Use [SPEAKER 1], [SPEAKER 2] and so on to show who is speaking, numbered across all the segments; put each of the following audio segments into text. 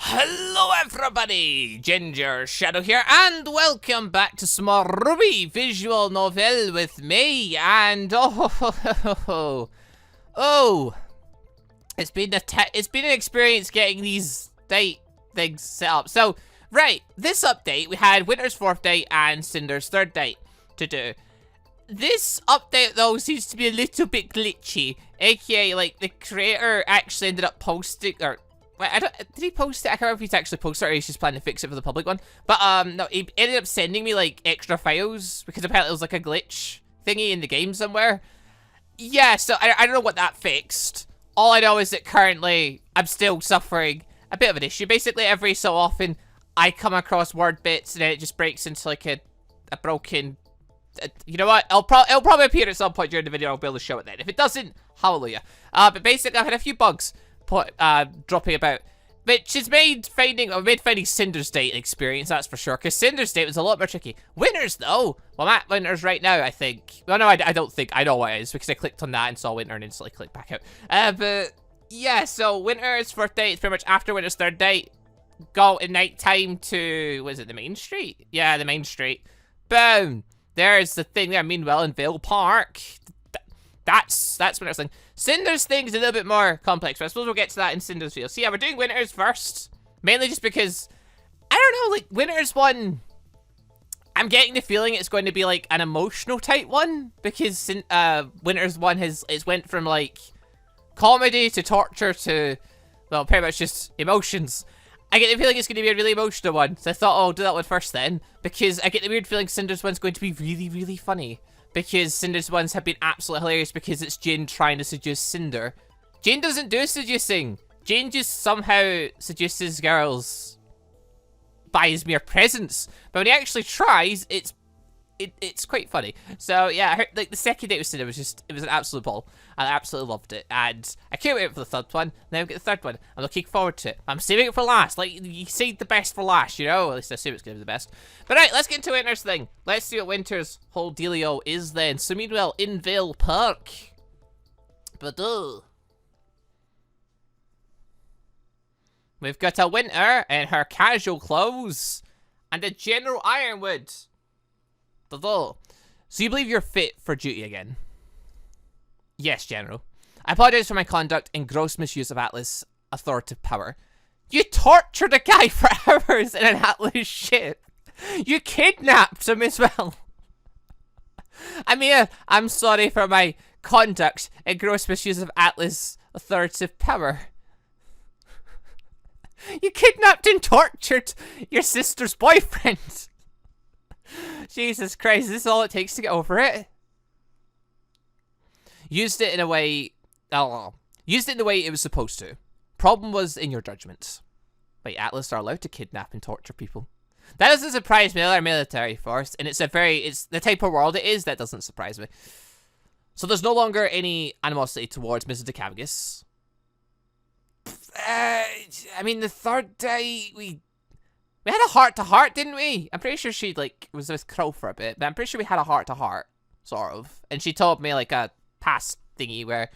[SPEAKER 1] Hello everybody, Gingershadow here, and welcome back to some more RWBY visual novel with me, and it's been an experience getting these date things set up. So, right, this update, we had Winter's 4th date and Cinder's 3rd date to do. This update, though, seems to be a little bit glitchy, aka, like, the creator actually ended up posting, or wait, did he post it? I can't remember if he's actually posted it or he's just planning to fix it for the public one. But, no, he ended up sending me, like, extra files because apparently it was, like, a glitch thingy in the game somewhere. Yeah, so I don't know what that fixed. All I know is that currently I'm still suffering a bit of an issue. Basically, every so often I come across word bits and then it just breaks into, like, a broken... you know what? It'll probably appear at some point during the video. I'll be able to show it then. If it doesn't, hallelujah. But basically, I've had a few bugs dropping about, which has made finding Cinder's date an experience, that's for sure, because Cinder's date was a lot more tricky. Winter's, though, well, I'm at Winter's right now, I think. Well, no, I don't think, I know what it is, because I clicked on that and saw Winter and instantly clicked back out. But, yeah, so Winter's 4th date is pretty much after Winter's 3rd date. Go at night time to, was it the main street? Yeah, the main street. Boom. There's the thing there. Meanwhile, in Vale Park, that's Winter's thing. Cinder's thing is a little bit more complex, but I suppose we'll get to that in Cinder's video. So yeah, we're doing Winter's first, mainly just because, I don't know, like, Winter's one, I'm getting the feeling it's going to be, like, an emotional type one, because Winter's one it's went from, like, comedy to torture to, well, pretty much just emotions. I get the feeling it's going to be a really emotional one, so I thought, oh, I'll do that one first then, because I get the weird feeling Cinder's one's going to be really, really funny, because Cinder's ones have been absolutely hilarious because it's Jane trying to seduce Cinder. Jane doesn't do seducing. Jane just somehow seduces girls by his mere presence, but when he actually tries, it's quite funny. So yeah, I heard, like, the second date with Cinder was it was an absolute ball. I absolutely loved it, and I can't wait for the 3rd one. Now we get the 3rd one. I'm looking forward to it. I'm saving it for last. Like, you save the best for last, you know? At least I assume it's gonna be the best. But right, let's get into Winter's thing. Let's see what Winter's whole dealio is then. So meanwhile, in Vale Park. But we've got a Winter in her casual clothes and a General Ironwood. So you believe you're fit for duty again? Yes, General. I apologize for my conduct and gross misuse of Atlas' authoritative power. You tortured a guy for hours in an Atlas ship. You kidnapped him as well. I mean, I'm sorry for my conduct and gross misuse of Atlas' authoritative power. You kidnapped and tortured your sister's boyfriend. Jesus Christ, is this all it takes to get over it? Used it in a way... oh, used it in the way it was supposed to. Problem was in your judgment. Wait, Atlas are allowed to kidnap and torture people. That doesn't surprise me. They're a military force, and it's the type of world it is that doesn't surprise me. So there's no longer any animosity towards Mrs. DeCavagus. I mean, the 3rd day, we had a heart-to-heart, didn't we? I'm pretty sure she, like, was with Crow for a bit, but I'm pretty sure we had a heart-to-heart, sort of. And she told me, like, a past thingy where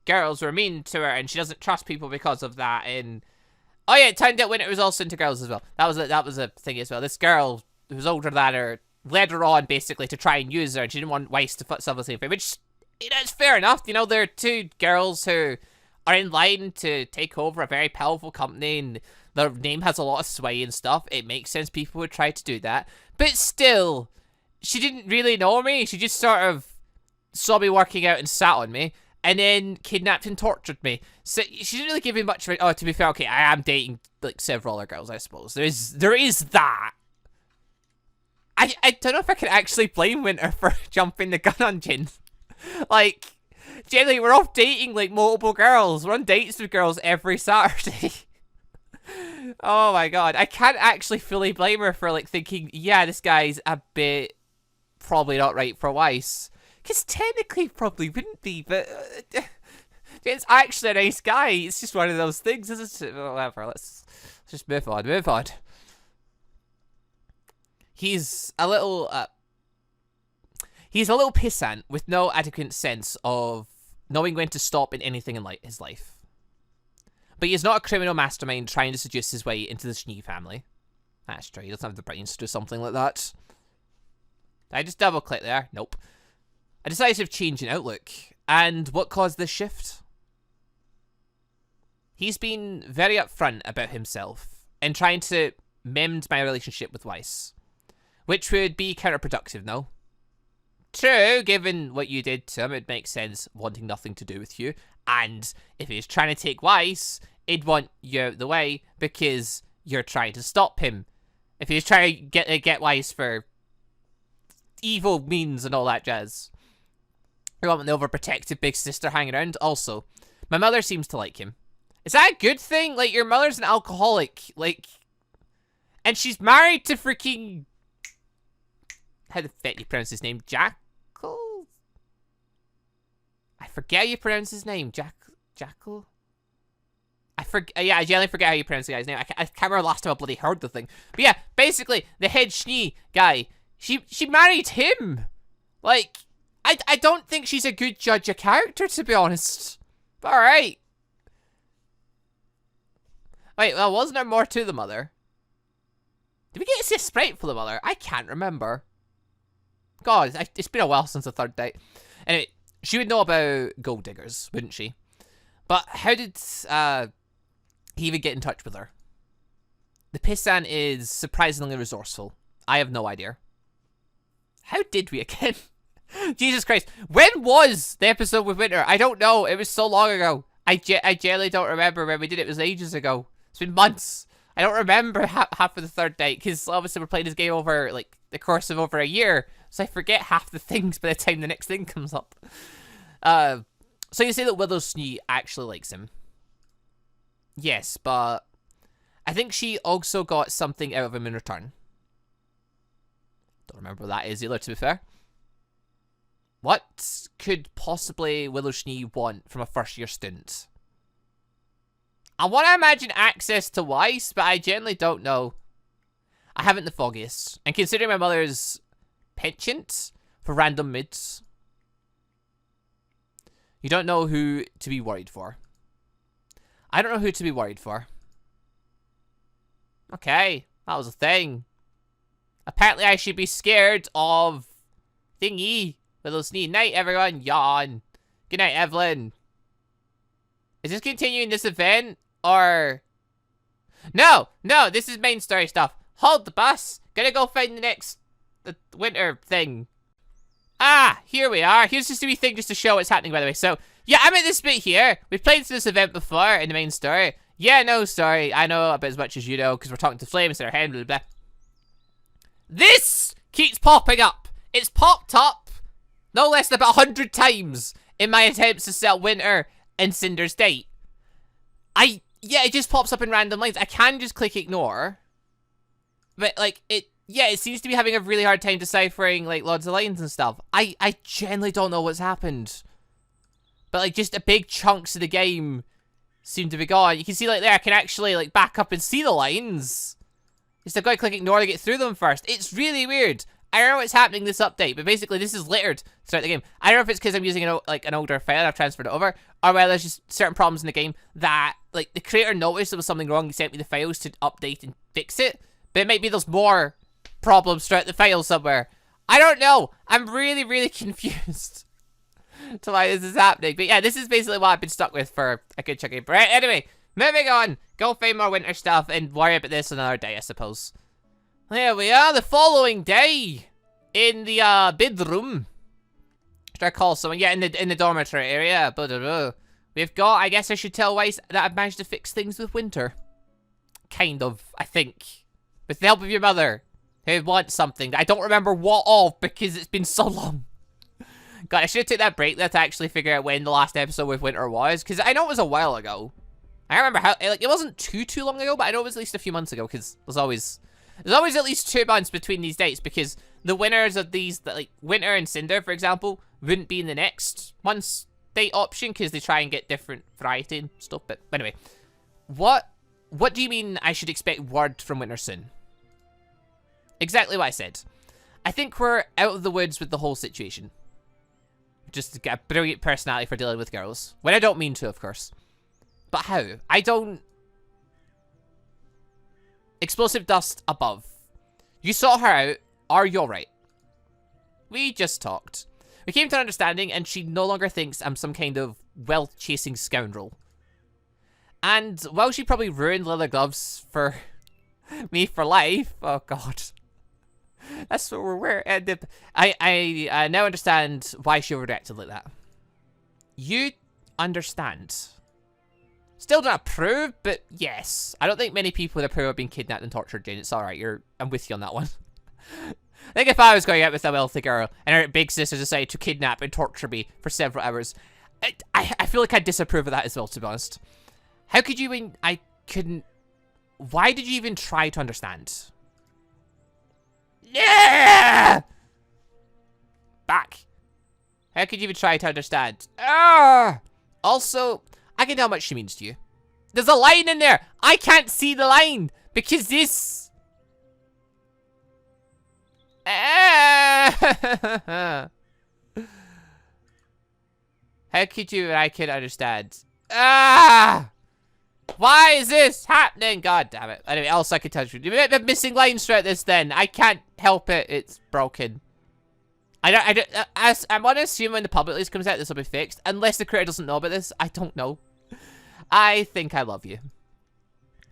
[SPEAKER 1] girls were mean to her and she doesn't trust people because of that. And oh yeah, it turned out Winter was also into girls as well. That was a thing as well. This girl who was older than her led her on basically to try and use her, and she didn't want WEISS to put some of the same thing, which, you know, it's fair enough. You know, there are two girls who are in line to take over a very powerful company and their name has a lot of sway and stuff. It makes sense people would try to do that, but still, she didn't really know me. She just sort of saw me working out and sat on me, and then kidnapped and tortured me. So she didn't really give me much of it. Oh, to be fair, okay, I am dating, like, several other girls, I suppose. There is that. I don't know if I can actually blame Winter for jumping the gun on Jin. Like, generally, we're off dating, like, multiple girls. We're on dates with girls every Saturday. Oh my god. I can't actually fully blame her for, like, thinking, yeah, this guy's a bit probably not right for WEISS. Because technically probably wouldn't be, but it's actually a nice guy. It's just one of those things, isn't it? Whatever, let's just move on. He's a little pissant with no adequate sense of knowing when to stop in anything in his life. But he's not a criminal mastermind trying to seduce his way into the Schnee family. That's true, he doesn't have the brains to do something like that. Did I just double click there? Nope. A decisive change in outlook. And what caused this shift? He's been very upfront about himself and trying to mend my relationship with WEISS. Which would be counterproductive, no? True, given what you did to him, it makes sense wanting nothing to do with you. And if he's trying to take WEISS, he'd want you out of the way because you're trying to stop him. If he's trying to get WEISS for evil means and all that jazz. You want the overprotective big sister hanging around? Also, my mother seems to like him. Is that a good thing? Like, your mother's an alcoholic, like, and she's married to freaking... How the fuck do you pronounce his name? Jackal? I forget how you pronounce his name. Jackal? Yeah, I generally forget how you pronounce the guy's name. I can't remember the last time I bloody heard the thing. But yeah, basically, the head Schnee guy, she married him. Like, I don't think she's a good judge of character, to be honest. But alright. Wait, well, wasn't there more to the mother? Did we get to see a sprite for the mother? I can't remember. God, it's been a while since the third date. Anyway, she would know about gold diggers, wouldn't she? But how did he even get in touch with her? The Pissan is surprisingly resourceful. I have no idea. How did we again? Jesus Christ. When was the episode with Winter? I don't know. It was so long ago. I generally don't remember when we did it. It was ages ago. It's been months. I don't remember half of the third date because obviously we're playing this game over like the course of over a year. So I forget half the things by the time the next thing comes up. So you say that WILLOW SCHNEE actually likes him. Yes, but I think she also got something out of him in return. Don't remember what that is either, to be fair. What could possibly WILLOW SCHNEE want from a first-year student? I want to imagine access to WEISS, but I generally don't know. I haven't the foggiest. And considering my mother's penchant for random mids, you don't know who to be worried for. I don't know who to be worried for. Okay, that was a thing. Apparently I should be scared of thingy. WILLOW SCHNEE. Night, everyone. Yawn. Good night, Evelyn. Is this continuing this event? Or... No, this is main story stuff. Hold the bus. Gonna go find the winter thing. Ah, here we are. Here's just a wee thing just to show what's happening, by the way. So, yeah, I'm at this bit here. We've played through this event before in the main story. Yeah, no, sorry. I know about as much as you know, because we're talking to Flame instead of Hen, blah, blah. This keeps popping up. It's popped up no less than about 100 times in my attempts to sell Winter and Cinder's date. Yeah, it just pops up in random lines. I can just click ignore. But, like, it seems to be having a really hard time deciphering, like, lots of lines and stuff. I genuinely don't know what's happened. But, like, just a big chunks of the game seem to be gone. You can see, like, there, I can actually, like, back up and see the lines. Just I've got to click ignore to get through them first. It's really weird. I don't know what's happening this update, but basically this is littered throughout the game. I don't know if it's because I'm using an older file and I've transferred it over, or whether there's just certain problems in the game that, like, the creator noticed there was something wrong and sent me the files to update and fix it. But it might be there's more problems throughout the file somewhere. I don't know. I'm really, really confused to why this is happening. But yeah, this is basically what I've been stuck with for a good chunk of time. Right, anyway, moving on. Go find more winter stuff and worry about this another day, I suppose. There we are, the following day in the bedroom. Should I call someone? Yeah, in the dormitory area. We've got, I guess I should tell WEISS that I've managed to fix things with Winter. Kind of, I think. With the help of your mother, who wants something that I don't remember what of because it's been so long. God, I should have taken that break there to actually figure out when the last episode with Winter was, because I know it was a while ago. I remember how, like, it wasn't too long ago, but I know it was at least a few months ago, because there's always at least 2 months between these dates, because the winners of these, like, Winter and Cinder, for example, wouldn't be in the next month's date option, because they try and get different variety and stuff, but anyway. What do you mean I should expect word from Winter soon? Exactly what I said. I think we're out of the woods with the whole situation. Just got a brilliant personality for dealing with girls. When I don't mean to, of course. But how? I don't... Explosive dust above. You sought her out. Are you alright? We just talked. We came to an understanding, and she no longer thinks I'm some kind of wealth-chasing scoundrel. And while she probably ruined leather gloves for me for life... Oh, God. That's what we're wearing. I now understand why she overreacted like that. You understand. Still don't approve, but yes. I don't think many people would approve of being kidnapped and tortured, Jane. It's alright. I'm with you on that one. I think if I was going out with a wealthy girl and her big sister decided to kidnap and torture me for several hours, I feel like I'd disapprove of that as well, to be honest. How could you even... I couldn't... Why did you even try to understand? Yeah! Back. How could you even try to understand? Ah! Also, I can tell how much she means to you. There's a line in there. I can't see the line because this... Ah! How could you and I can understand? Ah! Why is this happening? God damn it. Anyway, else I can tell you. You might be missing lines throughout this then. I can't help it. It's broken. I'm gonna assume when the public release comes out, this will be fixed. Unless the creator doesn't know about this. I don't know. I think I love you.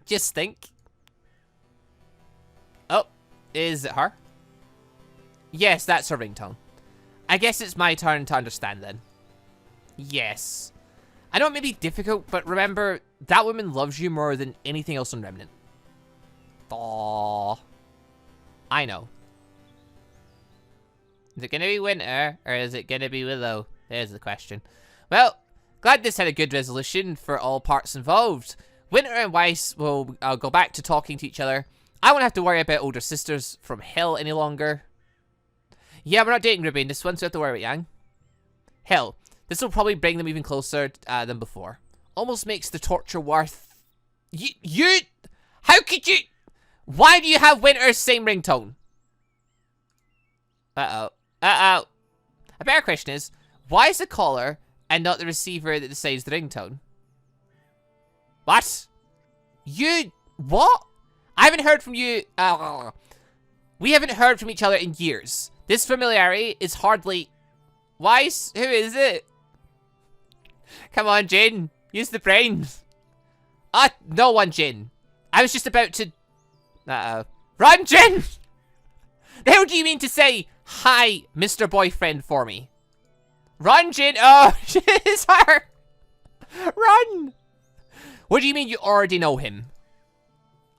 [SPEAKER 1] Just think. Oh, is it her? Yes, that's her ringtone. I guess it's my turn to understand then. Yes. I know it may be difficult, but remember, that woman loves you more than anything else on Remnant. Aww. I know. Is it gonna be Winter, or is it gonna be Willow? There's the question. Well, glad this had a good resolution for all parts involved. Winter and Weiss will go back to talking to each other. I won't have to worry about older sisters from hell any longer. Yeah, we're not dating RWBY in this one, so we have to worry about Yang. Hell, this will probably bring them even closer than before. Almost makes the torture worth... You... How could you... Why do you have Winter's same ringtone? Uh-oh. Uh-oh. A better question is, why is the caller and not the receiver that decides the ringtone? What? You... What? I haven't heard from you... we haven't heard from each other in years. This familiarity is hardly... Weiss? Who is it? Come on, Jin. Use the brains. No one, Jin. I was just about to... Uh-oh. Run, Jin! The hell do you mean to say, hi, Mr. Boyfriend, for me? Run, Jin! Oh, it's her! Run! What do you mean you already know him?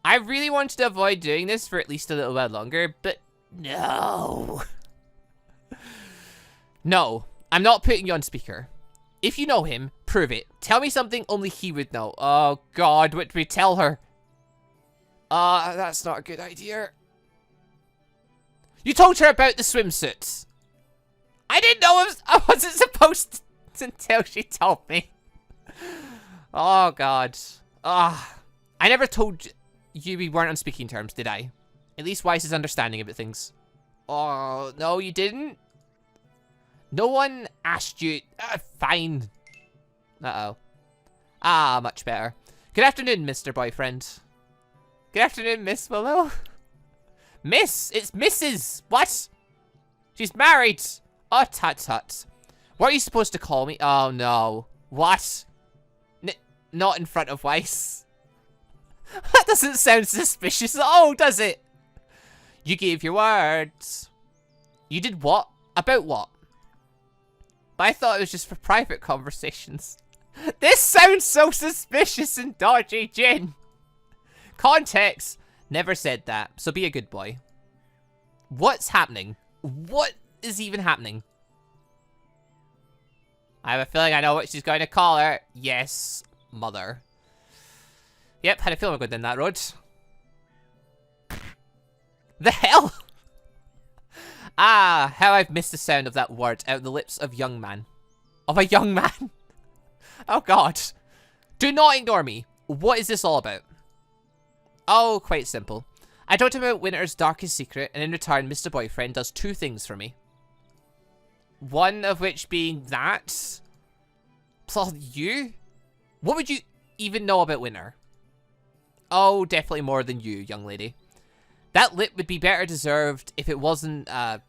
[SPEAKER 1] I really wanted to avoid doing this for at least a little while longer, but no. No, I'm not putting you on speaker. If you know him, prove it. Tell me something only he would know. Oh God, what do we tell her? That's not a good idea. You told her about the swimsuits. I didn't know I wasn't supposed to until she told me. Oh God. I never told you we weren't on speaking terms, did I? At least Weiss is understanding about things. Oh, no, you didn't? No one asked you. Fine. Uh-oh. Much better. Good afternoon, Mr. Boyfriend. Good afternoon, Miss Willow. Miss? It's Mrs. What? She's married. Oh, tut-tut. What are you supposed to call me? Oh, no. What? Not in front of Weiss. That doesn't sound suspicious at all, does it? You gave your words. You did what? About what? But I thought it was just for private conversations. This sounds so suspicious and dodgy, Jin. Context. Never said that, so be a good boy. What's happening? What is even happening? I have a feeling I know what she's going to call her. Yes, mother. Yep, had a feeling we're going down that road. The hell? How I've missed the sound of that word out of the lips of young man. Of a young man? Oh God. Do not ignore me. What is this all about? Oh, quite simple. I told him about Winter's darkest secret, and in return, Mr. Boyfriend does two things for me. One of which being that. Plus you? What would you... even know about Winter? Oh, definitely more than you, young lady. That lip would be better deserved if it wasn't the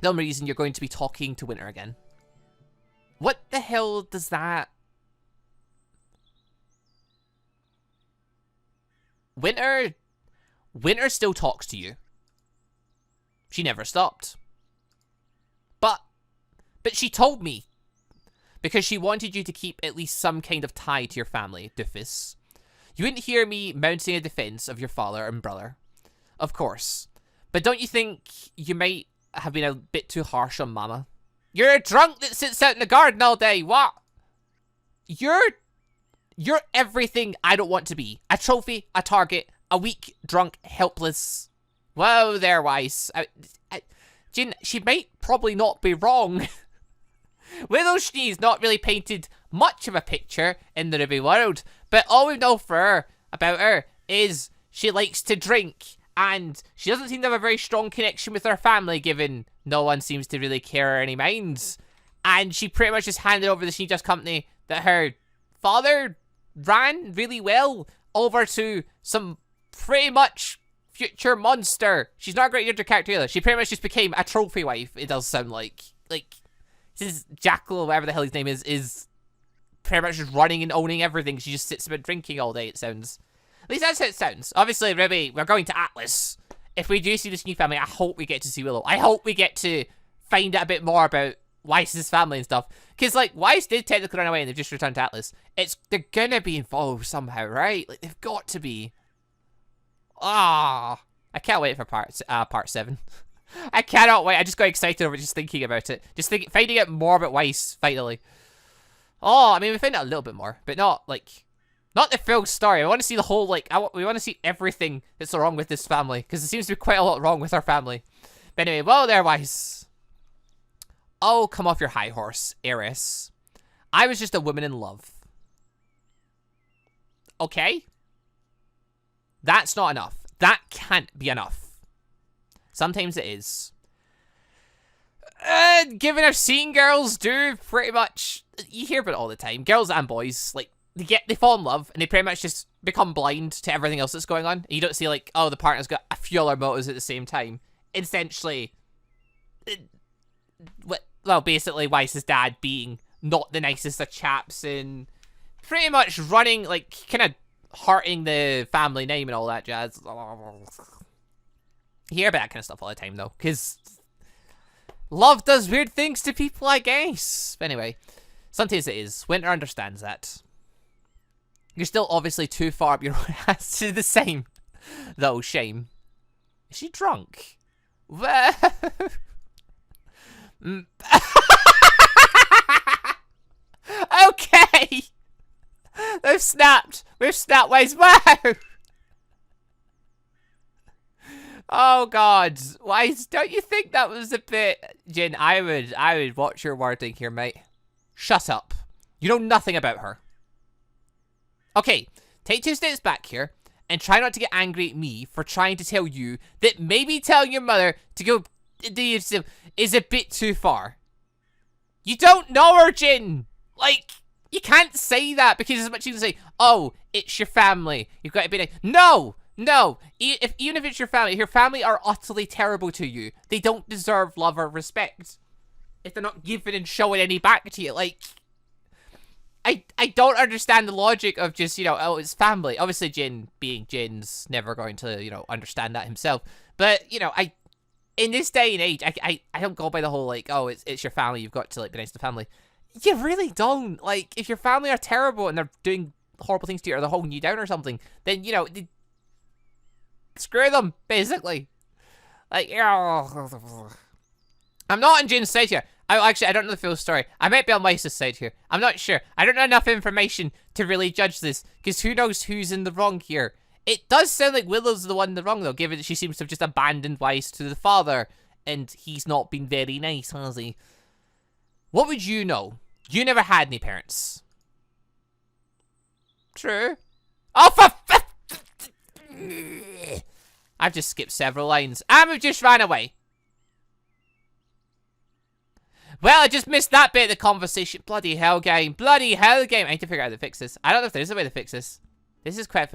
[SPEAKER 1] only reason you're going to be talking to Winter again. What the hell does that... Winter still talks to you. She never stopped. But she told me. Because she wanted you to keep at least some kind of tie to your family, doofus. You wouldn't hear me mounting a defense of your father and brother. Of course. But don't you think you might have been a bit too harsh on Mama? You're a drunk that sits out in the garden all day. What? You're everything I don't want to be. A trophy, a target, a weak, drunk, helpless. Whoa there, Weiss. Jin, she might probably not be wrong. Willow Schnee's not really painted much of a picture in the RWBY world, but all we know about her is she likes to drink, and she doesn't seem to have a very strong connection with her family, given no one seems to really care any minds. And she pretty much just handed over the Schnee Just company that her father ran really well over to some pretty much future monster. She's not a great character either. She pretty much just became a trophy wife, it does sound like. This Jackal, or whatever the hell his name is pretty much just running and owning everything. She just sits about drinking all day, it sounds. At least that's how it sounds. Obviously, RWBY, we're going to Atlas. If we do see the Schnee family, I hope we get to see Willow. I hope we get to find out a bit more about Weiss's family and stuff. Because, like, Weiss did technically run away and they've just returned to Atlas. They're gonna be involved somehow, right? Like, they've got to be. Ah, I can't wait for part 7. I cannot wait. I just got excited over just thinking about it. Finding out more about Weiss, finally. Oh, I mean, we found out a little bit more, but not the full story. I want to see the whole, like, we want to see everything that's wrong with this family, because there seems to be quite a lot wrong with our family. But anyway, well there, Weiss. Oh, come off your high horse, heiress. I was just a woman in love. Okay? That's not enough. That can't be enough. Sometimes it is. Given I've seen girls do pretty much, you hear about it all the time. Girls and boys, like, they fall in love and they pretty much just become blind to everything else that's going on. And you don't see, like, oh, the partner's got a few other motives at the same time. Essentially, well, basically, Weiss's dad being not the nicest of chaps and pretty much running, like, kind of hurting the family name and all that jazz. You hear about that kind of stuff all the time, though, because love does weird things to people, I guess. But anyway, sometimes it is. Winter understands that. You're still obviously too far up your own ass to do the same. Though, shame. Is she drunk? Okay! They've snapped! We've snapped ways. Wow! Oh god. Why don't you think that was a bit... Jin, I would watch your wording here, mate. Shut up. You know nothing about her. Okay, take 2 steps back here and try not to get angry at me for trying to tell you that maybe telling your mother to go is a bit too far. You don't know her, Jin! Like, you can't say that because as much as you can say, oh, it's your family. You've got to be like, no! No, even if it's your family are utterly terrible to you. They don't deserve love or respect. If they're not giving and showing any back to you, like... I don't understand the logic of just, you know, oh, it's family. Obviously, Jin, being Jin's never going to, you know, understand that himself. But, you know, in this day and age, I don't go by the whole, like, oh, it's your family, you've got to, like, be nice to family. You really don't. Like, if your family are terrible and they're doing horrible things to you or they're holding you down or something, then, you know... screw them, basically. Like, oh. I'm not on Jin's side here. Actually, I don't know the full story. I might be on Weiss's side here. I'm not sure. I don't know enough information to really judge this, because who knows who's in the wrong here. It does sound like Willow's the one in the wrong, though, given that she seems to have just abandoned Weiss to the father, and he's not been very nice, has he? What would you know? You never had any parents. True. Oh, I've just skipped several lines. And we've just ran away. Well, I just missed that bit of the conversation. Bloody hell game. Bloody hell game. I need to figure out how to fix this. I don't know if there is a way to fix this. This is quite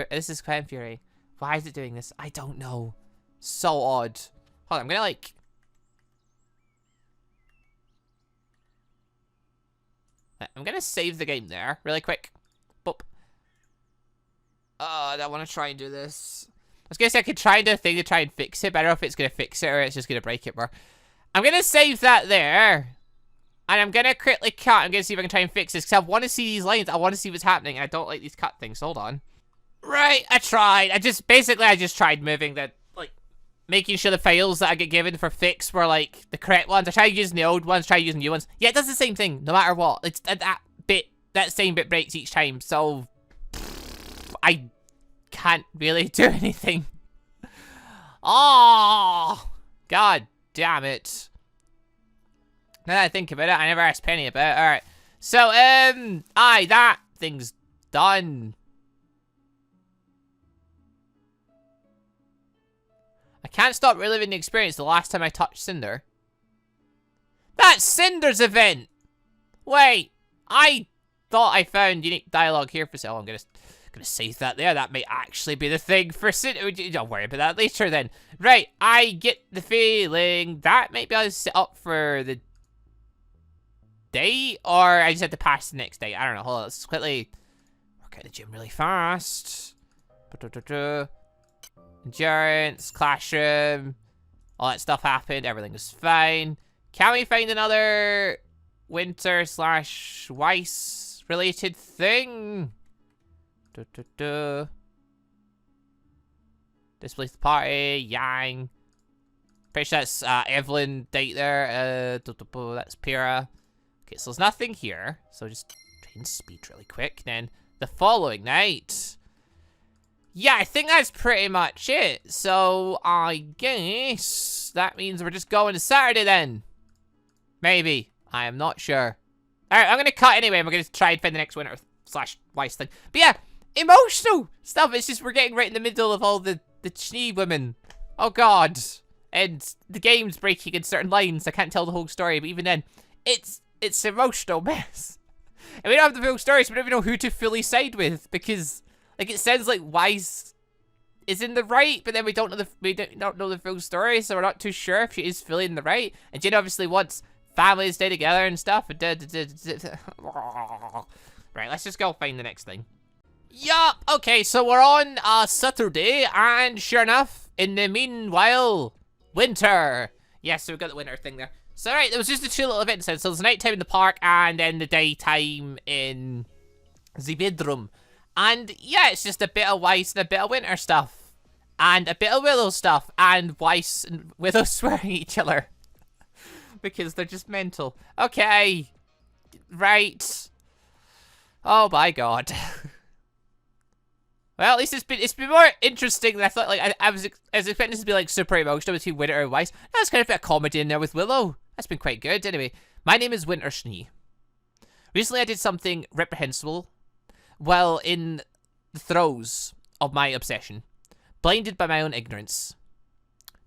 [SPEAKER 1] infuriating. Why is it doing this? I don't know. So odd. Hold on, I'm gonna like... I'm gonna save the game there really quick. Boop. Oh, I don't want to try and do this. I was gonna say I could try and do a thing to try and fix it, but I don't know if it's gonna fix it or it's just gonna break it more. I'm gonna save that there. And I'm gonna quickly cut. I'm gonna see if I can try and fix this, because I want to see these lines. I want to see what's happening, and I don't like these cut things. Hold on. Right, I tried. I just tried moving the, like, making sure the files that I get given for fix were, like, the correct ones. I tried using the old ones, tried using new ones. Yeah, it does the same thing, no matter what. It's that same bit breaks each time, so I can't really do anything. Oh, God damn it. Now that I think about it, I never asked Penny about it. Alright. So, that thing's done. I can't stop reliving the experience the last time I touched Cinder. That's Cinder's event! Wait, I thought I found unique dialogue here for sale. I'm gonna save that there. That may actually be the thing for Cinder. Don't worry about that later then. Right, I get the feeling that maybe I'll set up for the day, or I just have to pass the next day. I don't know. Hold on, let's quickly work out the gym really fast. Endurance, classroom, all that stuff happened. Everything was fine. Can we find another winter / WEISS related thing? Displace the party, Yang. Pretty sure that's Evelyn date there. That's Pyrrha. Okay, so there's nothing here. So just train speed really quick. Then the following night. Yeah, I think that's pretty much it. So I guess that means we're just going to Saturday then. Maybe. I am not sure. Alright, I'm gonna cut anyway. We're gonna try and find the next winter / WEISS thing. But yeah, emotional stuff. It's just we're getting right in the middle of all the Schnee women. Oh god. And the game's breaking in certain lines. I can't tell the whole story, but even then, it's emotional mess. And we don't have the full story, so we don't even know who to fully side with, because like it sounds like WEISS is in the right, but then we don't know the full story, so we're not too sure if she is fully in the right. And Jin obviously wants families to stay together and stuff. Right, let's just go find the next thing. Yup, okay, so we're on Saturday, and sure enough, in the meanwhile, winter. Yes, so we've got the winter thing there. So, right, there was just the two little events then. So there's nighttime in the park, and then the daytime in the bedroom. And yeah, it's just a bit of WEISS and a bit of winter stuff. And a bit of Willow stuff. And WEISS and Willow swearing at each other. Because they're just mental. Okay. Right. Oh my god. Well, at least it's been more interesting than I thought. Like I was expecting this to be like super emotional between Winter and WEISS. There's kind of a bit of comedy in there with Willow. That's been quite good. Anyway, my name is WILLOW SCHNEE. Recently, I did something reprehensible while in the throes of my obsession, blinded by my own ignorance,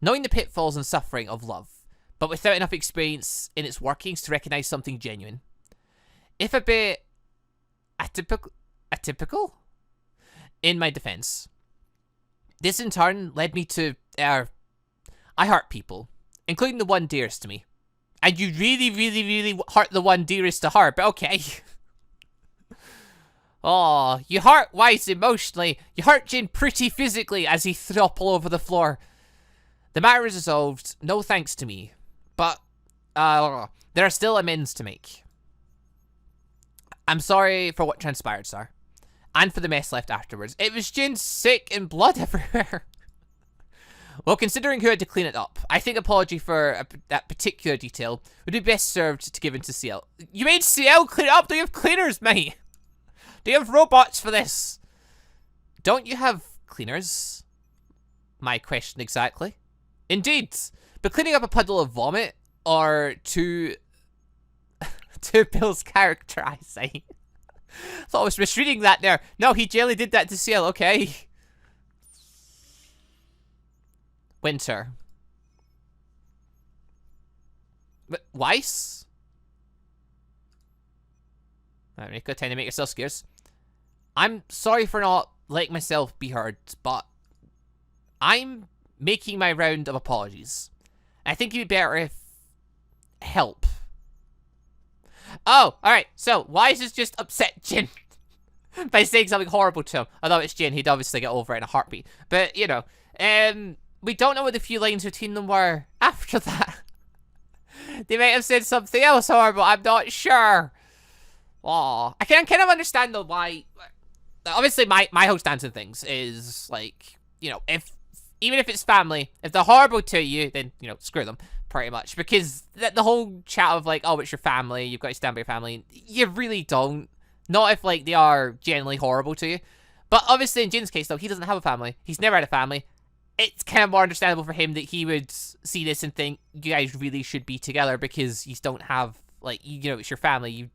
[SPEAKER 1] knowing the pitfalls and suffering of love, but without enough experience in its workings to recognize something genuine. If a bit atypical in my defense. This in turn led me to, I hurt people, including the one dearest to me. And you really, really, really hurt the one dearest to her, but okay. Oh, you hurt WEISS emotionally. You hurt Jin pretty physically as he threw up all over the floor. The matter is resolved, no thanks to me. But, there are still amends to make. I'm sorry for what transpired, sir. And for the mess left afterwards. It was Jin's sick and blood everywhere. Well, considering who had to clean it up, I think apology for that particular detail would be best served to give in to CL. You made CL clean it up? Do you have cleaners, mate? Do you have robots for this? Don't you have cleaners? My question exactly. Indeed. But cleaning up a puddle of vomit or to Bill's character eyesight. Thought I was misreading that there. No, he generally did that to CL, okay. Winter. But WEISS? Rika, trying to make yourself scarce. I'm sorry for not letting myself be heard, but I'm making my round of apologies. I think it'd be better if help. Oh, alright, so Weiss has just upset Jin by saying something horrible to him. Although it's Jin, he'd obviously get over it in a heartbeat. But, you know, we don't know what the few lines between them were after that. They might have said something else horrible, I'm not sure. Aw. I can kind of understand, though, why... Obviously, my whole stance on things is, like, you know, even if it's family, if they're horrible to you, then, you know, screw them, pretty much. Because the whole chat of, like, oh, it's your family, you've got to stand by your family, you really don't. Not if, like, they are generally horrible to you. But obviously, in Jin's case, though, he doesn't have a family. He's never had a family. It's kind of more understandable for him that he would see this and think, you guys really should be together because you don't have, like, you know, it's your family.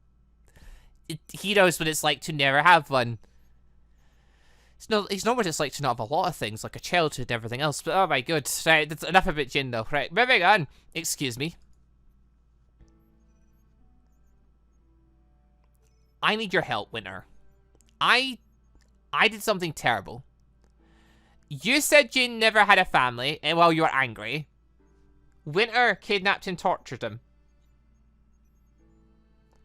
[SPEAKER 1] He knows what it's like to never have one. He's not what it's like to not have a lot of things, like a childhood and everything else, but oh my god. Right, that's enough about Jin, though. Right, moving on. Excuse me. I need your help, Winter. I did something terrible. You said Jin never had a family, and while you were angry, Winter kidnapped and tortured him.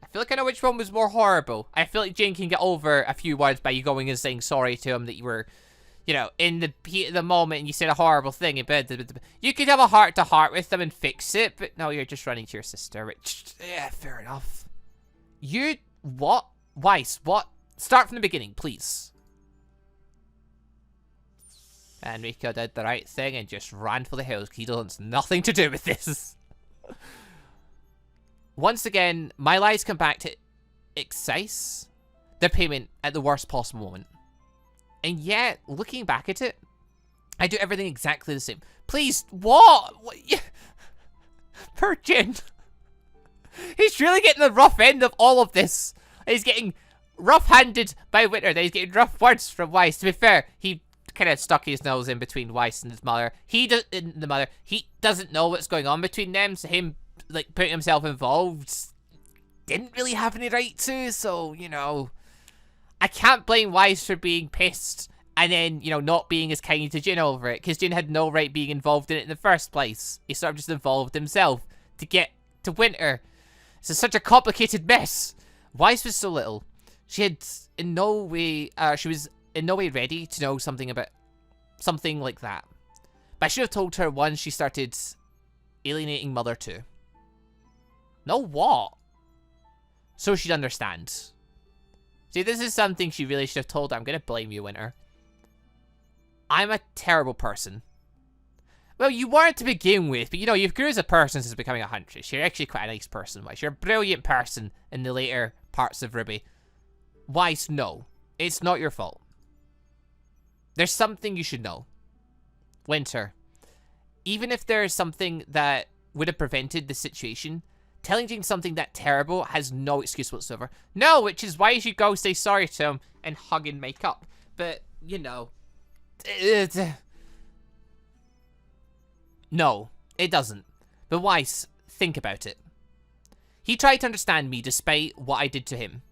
[SPEAKER 1] I feel like I know which one was more horrible. I feel like Jin can get over a few words by you going and saying sorry to him that you were, you know, in the heat of the moment and you said a horrible thing in bed. You could have a heart-to-heart with them and fix it, but no, you're just running to your sister, which, yeah, fair enough. You, what? Weiss, what? Start from the beginning, please. And Rika did the right thing and just ran for the hills. He wants nothing to do with this. Once again, my lies come back to excise their payment at the worst possible moment. And yet, looking back at it, I do everything exactly the same. Please, what? Poor Jin. He's really getting the rough end of all of this. He's getting rough-handed by Winter. He's getting rough words from Weiss. To be fair, he kind of stuck his nose in between Weiss and his mother. He doesn't know what's going on between them, so him like putting himself involved didn't really have any right to, so, you know, I can't blame Weiss for being pissed and then, you know, not being as kind to Jin over it, because Jin had no right being involved in it in the first place. He sort of just involved himself to get to Winter. This is such a complicated mess. Weiss was so little. She had in no way, she was in no way ready to know something about something like that. But I should have told her once she started alienating Mother too. No, what? So she'd understand. See, this is something she really should have told her. I'm gonna blame you, Winter. I'm a terrible person. Well, you weren't to begin with, but you know, you've grew as a person since becoming a huntress. You're actually quite a nice person, Weiss. You're a brilliant person in the later parts of RWBY. Weiss, no. It's not your fault. There's something you should know. Winter. Even if there is something that would have prevented the situation, telling Jin something that terrible has no excuse whatsoever. No, which is why you should go say sorry to him and hug and make up. But, you know. No, it doesn't. But Weiss, think about it. He tried to understand me despite what I did to him.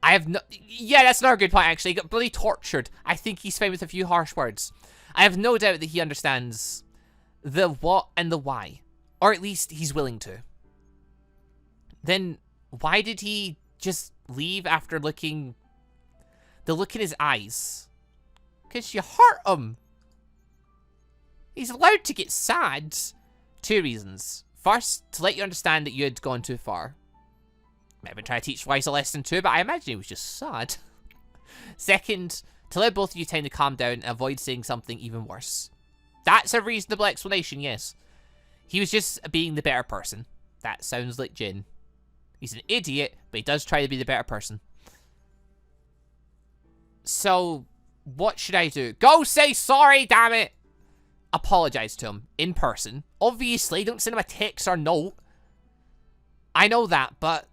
[SPEAKER 1] I have no... Yeah, that's another good point, actually. He got bloody tortured. I think he's fine with a few harsh words. I have no doubt that he understands the what and the why. Or at least he's willing to. Then why did he just leave after looking... The look in his eyes? Because you hurt him. He's allowed to get sad. 2 reasons. First, to let you understand that you had gone too far. Might have been trying to teach Weiss a lesson too, but I imagine he was just sad. Second, to let both of you time to calm down and avoid saying something even worse. That's a reasonable explanation, yes. He was just being the better person. That sounds like Jin. He's an idiot, but he does try to be the better person. So, what should I do? Go say sorry, damn it! Apologize to him in person. Obviously, don't send him a text or note. I know that, but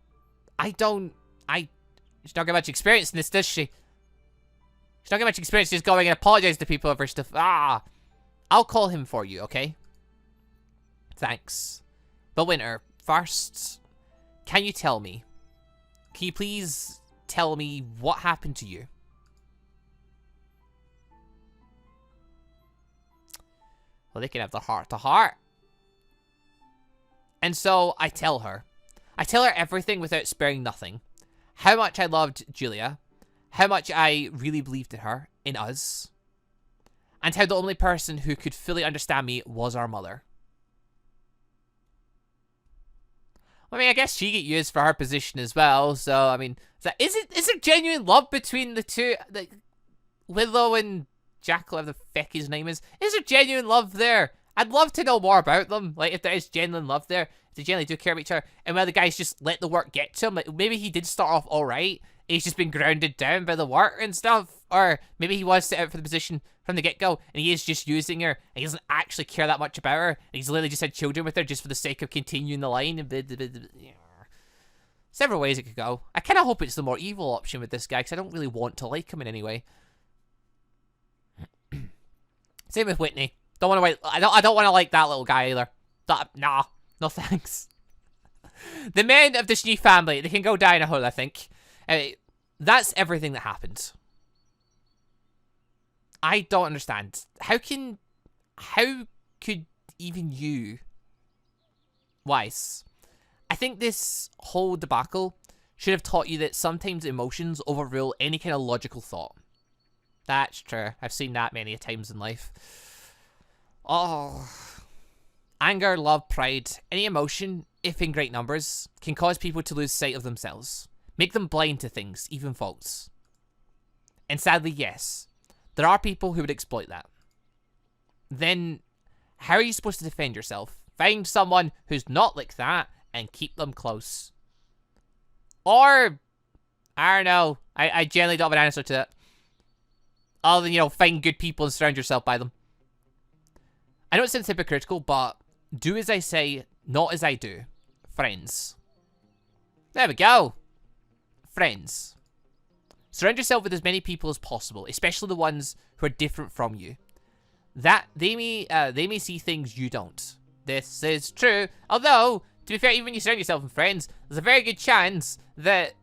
[SPEAKER 1] she's not got much experience in this, does she? She's not got much experience just going and apologizing to people over stuff. I'll call him for you, okay? Thanks. But Winter, first, can you tell me? Can you please tell me what happened to you. Well, they can have the heart-to-heart. And so I tell her. I tell her everything without sparing nothing. How much I loved Julia. How much I really believed in her, in us. And how the only person who could fully understand me was our mother. I mean, I guess she get used for her position as well, so, I mean, is there genuine love between the two? Like, Willow and Jack, whatever the feck his name is there genuine love there? I'd love to know more about them, like, if there is genuine love there, if they genuinely do care about each other, and whether the guys just let the work get to him. Like, maybe he did start off alright, he's just been grounded down by the work and stuff, or maybe he was set out for the position from the get-go, and he is just using her, and he doesn't actually care that much about her, and he's literally just had children with her just for the sake of continuing the line. Several ways it could go. I kind of hope it's the more evil option with this guy, because I don't really want to like him in any way. Same with Whitney. Don't want to. I don't want to like that little guy either. Nah, no thanks. The men of the Schnee family, they can go die in a hole, I think. That's everything that happened. I don't understand. How could even you, WEISS? I think this whole debacle should have taught you that sometimes emotions overrule any kind of logical thought. That's true. I've seen that many times in life. Oh. Anger, love, pride, any emotion, if in great numbers, can cause people to lose sight of themselves. Make them blind to things, even faults. And sadly, yes, there are people who would exploit that. Then, how are you supposed to defend yourself? Find someone who's not like that and keep them close. Or, I don't know. I generally don't have an answer to that. Other than, you know, find good people and surround yourself by them. I know it sounds hypocritical, but do as I say, not as I do. Friends. There we go. Friends. Surround yourself with as many people as possible, especially the ones who are different from you. That they may see things you don't. This is true. Although, to be fair, even when you surround yourself with friends, there's a very good chance that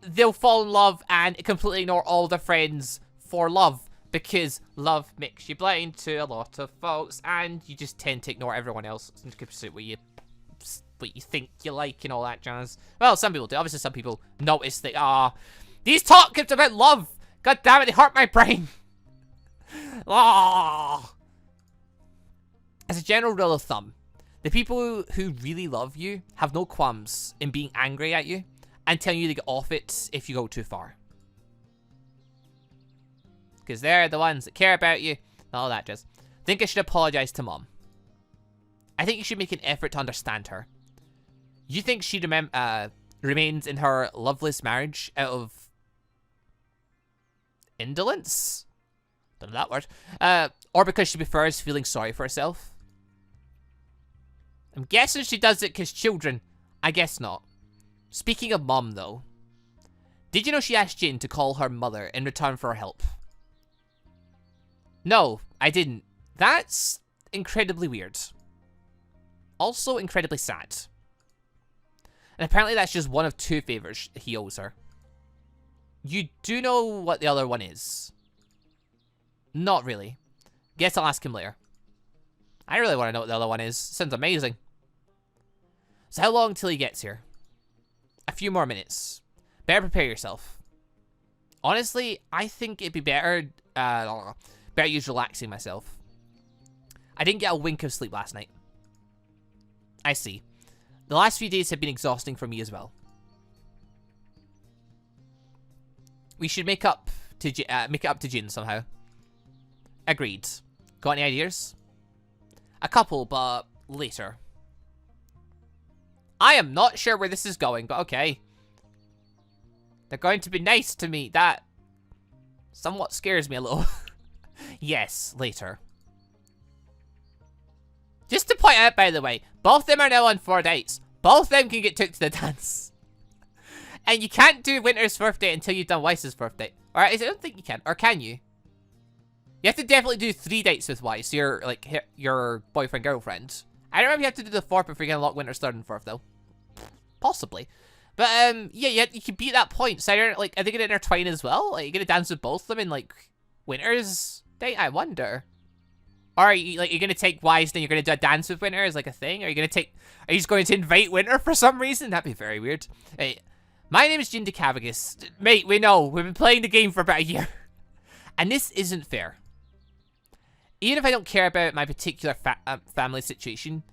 [SPEAKER 1] they'll fall in love and completely ignore all their friends for love, because love makes you blind to a lot of folks, and you just tend to ignore everyone else and pursue what you think you like and all that jazz. Well, some people do. Obviously, some people notice that, these talks about love, god damn it, they hurt my brain. As a general rule of thumb, the people who really love you have no qualms in being angry at you and telling you to get off it if you go too far. Because they're the ones that care about you. All that jazz. Think I should apologize to Mom. I think you should make an effort to understand her. You think she remains in her loveless marriage out of indolence? Don't know that word. Or because she prefers feeling sorry for herself? I'm guessing she does it because children. I guess not. Speaking of Mom, though. Did you know she asked Jin to call her mother in return for her help? No, I didn't. That's incredibly weird. Also incredibly sad. And apparently that's just one of 2 favors he owes her. You do know what the other one is? Not really. Guess I'll ask him later. I really want to know what the other one is. Sounds amazing. So how long till he gets here? A few more minutes. Better prepare yourself. Honestly, I think it'd be better, better use relaxing myself. I didn't get a wink of sleep last night. I see. The last few days have been exhausting for me as well. We should make it up to Jin somehow. Agreed. Got any ideas? A couple, but later. I am not sure where this is going, but okay. They're going to be nice to me. That somewhat scares me a little. Yes, later. Just to point out, by the way, both of them are now on 4 dates. Both of them can get took to the dance. And you can't do Winter's first date until you've done WEISS's first date. Alright, I don't think you can. Or can you? You have to definitely do 3 dates with WEISS. Your boyfriend, girlfriend. I don't know if you have to do the 4th if you're going to unlock Winter's 3rd and 4th, though. Possibly. But, yeah, you can beat that point. So, like, are they going to intertwine as well? Like, you're going to dance with both of them in, like, Winter's date? I wonder. Or are you, like, you're going to take Wise, then you're going to do a dance with Winter as, like, a thing? Are you just going to invite Winter for some reason? That'd be very weird. Hey, my name is Jin DeCavagus. Mate, we know. We've been playing the game for about a year. And this isn't fair. Even if I don't care about my particular family situation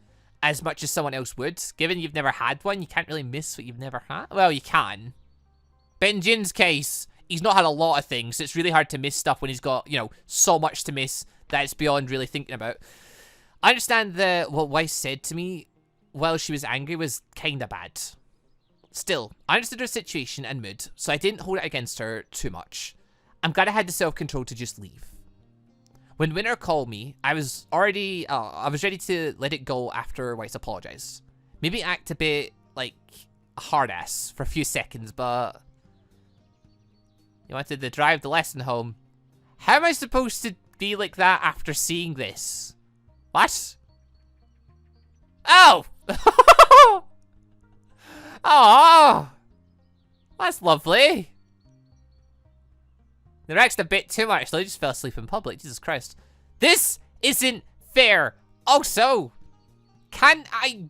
[SPEAKER 1] as much as someone else would, given you've never had one, you can't really miss what you've never had. Well, you can. But in Jin's case, he's not had a lot of things, so it's really hard to miss stuff when he's got, you know, so much to miss that it's beyond really thinking about. I understand that what Weiss said to me while she was angry was kinda bad. Still, I understood her situation and mood, so I didn't hold it against her too much. I'm glad I had the self-control to just leave. When Winter called me, I was ready to let it go after Weiss apologized. Maybe act a bit like a hard ass for a few seconds, but you wanted to drive the lesson home. How am I supposed to be like that after seeing this? What? Oh! Oh! That's lovely. They relaxed a bit too much, so they just fell asleep in public. Jesus Christ. This isn't fair. Also, can I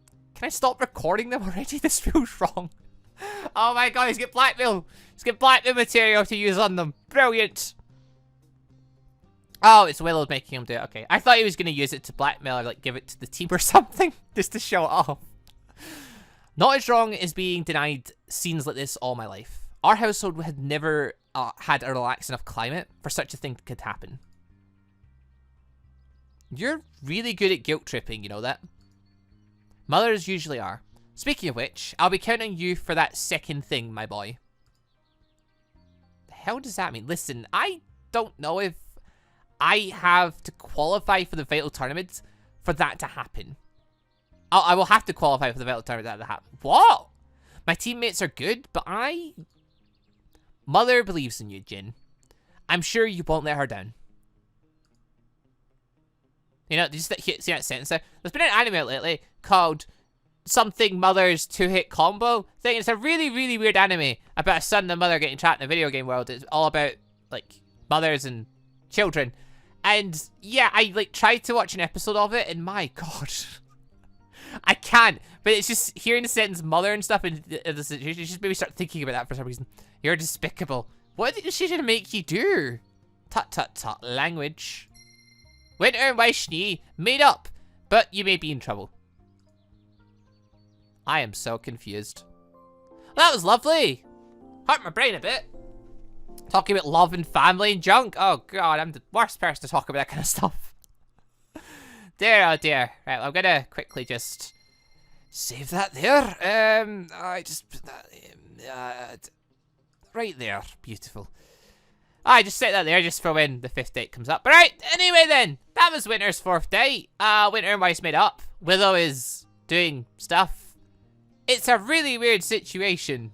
[SPEAKER 1] stop recording them already? This feels wrong. Oh my god, he's got blackmail. He's got blackmail material to use on them. Brilliant. Oh, it's Willow making him do it. Okay. I thought he was going to use it to blackmail or like give it to the team or something. Just to show it off. Not as wrong as being denied scenes like this all my life. Our household had never had a relaxed enough climate for such a thing could happen. You're really good at guilt tripping, you know that? Mothers usually are. Speaking of which, I'll be counting you for that second thing, my boy. The hell does that mean? Listen, I don't know if I have to qualify for the Vital Tournament for that to happen. I will have to qualify for the Vital Tournament for that to happen. What? My teammates are good, but Mother believes in you, Jin. I'm sure you won't let her down. You know, just see that sentence there? There's been an anime lately called something Mother's two-hit combo thing. It's a really, really weird anime about a son and a mother getting trapped in a video game world. It's all about, like, mothers and children. And, yeah, I, like, tried to watch an episode of it, and my god. I can't. But it's just hearing the sentence mother and stuff in the situation, it just made me start thinking about that for some reason. You're despicable. What did she make you do? Tut tut tut. Language. Winter and WILLOW SCHNEE made up, but you may be in trouble. I am so confused. Well, that was lovely. Hurt my brain a bit. Talking about love and family and junk. Oh god, I'm the worst person to talk about that kind of stuff. Dear, oh dear. Right, well, I'm gonna quickly just save that there. I just put that right there. Beautiful. I just set that there just for when the 5th date comes up. But right, anyway then, that was Winter's 4th date. Winter and Weiss made up. Willow is doing stuff. It's a really weird situation.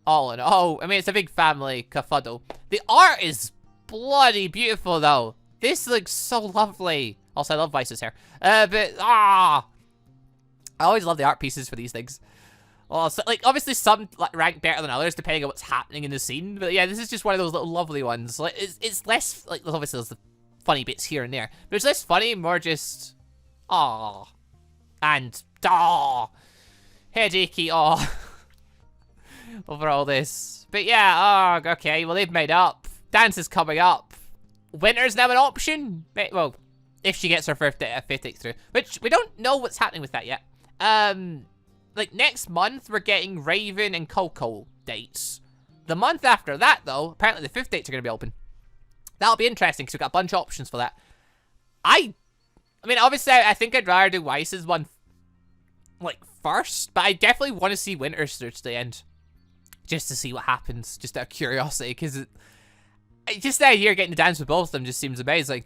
[SPEAKER 1] All in all, I mean, it's a big family kerfuddle. The art is bloody beautiful though. This looks so lovely. Also, I love Weiss's hair. I always love the art pieces for these things. Oh, so, like, obviously some like, rank better than others depending on what's happening in the scene. But yeah, this is just one of those little lovely ones. Like, it's less, like, obviously there's the funny bits here and there. But it's less funny, more just, aw. And, aw. Headachy, aw. Over all this. But yeah, okay, well, they've made up. Dance is coming up. Winter's now an option. Well, if she gets her 5th date through. Which, we don't know what's happening with that yet. Like, next month, we're getting Raven and Coco dates. The month after that, though, apparently the 5th dates are going to be open. That'll be interesting, because we've got a bunch of options for that. I mean, obviously, I think I'd rather do Weiss's one, like, first. But I definitely want to see Winter's through to the end. Just to see what happens, just out of curiosity, because just the idea of getting to dance with both of them just seems amazing.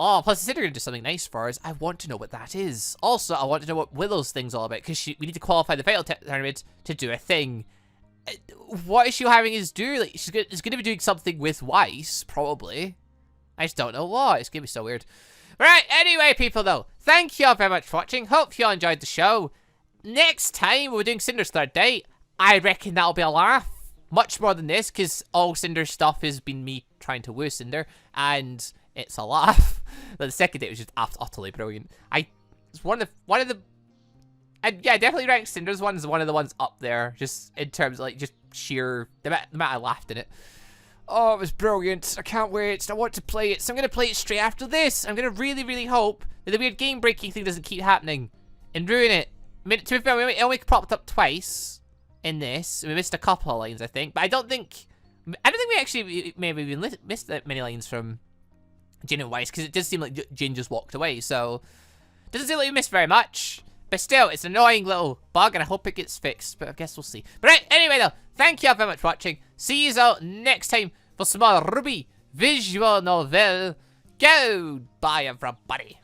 [SPEAKER 1] Oh, plus, they said they're going to do something nice for us. I want to know what that is. Also, I want to know what Willow's thing's all about, because we need to qualify the Vital Tournament to do a thing. What is she having us do? Like, she's going to be doing something with Weiss, probably. I just don't know what. It's going to be so weird. Right, anyway, people, though, thank you all very much for watching. Hope you all enjoyed the show. Next time, we're doing Cinder's 3rd date. I reckon that'll be a laugh. Much more than this, because all Cinder stuff has been me trying to woo Cinder, and it's a laugh. The second date was just utterly brilliant. It's one of the yeah, I definitely rank Cinder's one as one of the ones up there, just in terms of like just sheer the amount I laughed in it. Oh, it was brilliant. I can't wait. I want to play it, so I'm gonna play it straight after this. I'm gonna really hope that the weird game breaking thing doesn't keep happening and ruin it. I mean, to be fair, it only popped up twice in this. We missed a couple of lines, I think, but I don't think we actually maybe even missed that many lines from Jin and Weiss, because it does seem like Jin just walked away, so doesn't seem like we missed very much. But still, it's an annoying little bug, and I hope it gets fixed, but I guess we'll see. But right, anyway though, thank you all very much for watching. See you all next time for some more RWBY visual novel. Goodbye, everybody.